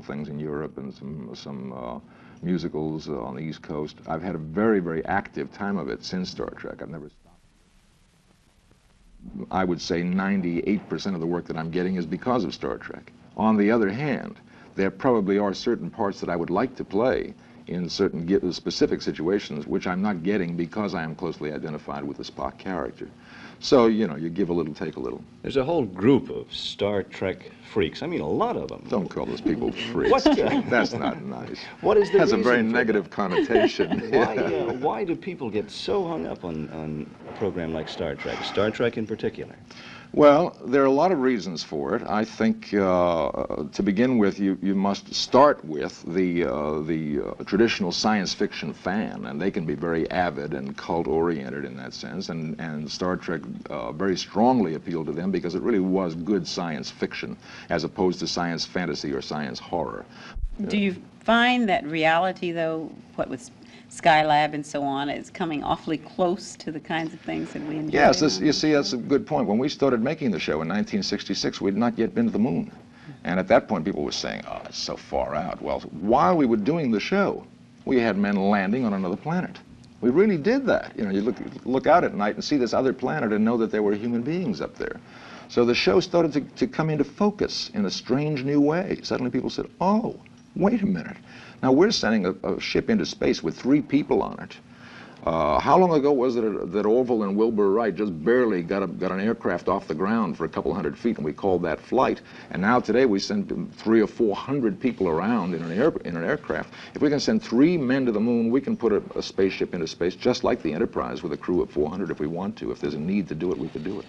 things in Europe and some musicals on the East Coast. I've had a very, very active time of it since Star Trek. I've never stopped. I would say 98% of the work that I'm getting is because of Star Trek. On the other hand, there probably are certain parts that I would like to play in certain specific situations which I'm not getting because I am closely identified with the Spock character. So, you know, you give a little, take a little. There's a whole group of Star Trek freaks. I mean, a lot of them. Don't call those people freaks. What? That's not nice. What is the That's a reason very for negative that? connotation. Why do people get so hung up on a program like Star Trek in particular? Well, there are a lot of reasons for it. I think, to begin with, you must start with the traditional science fiction fan, and they can be very avid and cult-oriented in that sense, and Star Trek very strongly appealed to them because it really was good science fiction, as opposed to science fantasy or science horror. Do you find that reality, though, what with Skylab and so on, is coming awfully close to the kinds of things that we enjoy? Yes, you see, that's a good point. When we started making the show in 1966, we'd not yet been to the moon. And at that point, people were saying, oh, it's so far out. Well, while we were doing the show, we had men landing on another planet. We really did that. You know, you look out at night and see this other planet and know that there were human beings up there. So the show started to come into focus in a strange new way. Suddenly people said, oh, wait a minute. Now, we're sending a ship into space with 3 people on it. How long ago was it that Orville and Wilbur Wright just barely got an aircraft off the ground for a couple hundred feet, and we called that flight? And now today we send 300 or 400 people around in an aircraft. If we can send 3 men to the moon, we can put a spaceship into space just like the Enterprise with a crew of 400 if we want to. If there's a need to do it, we could do it.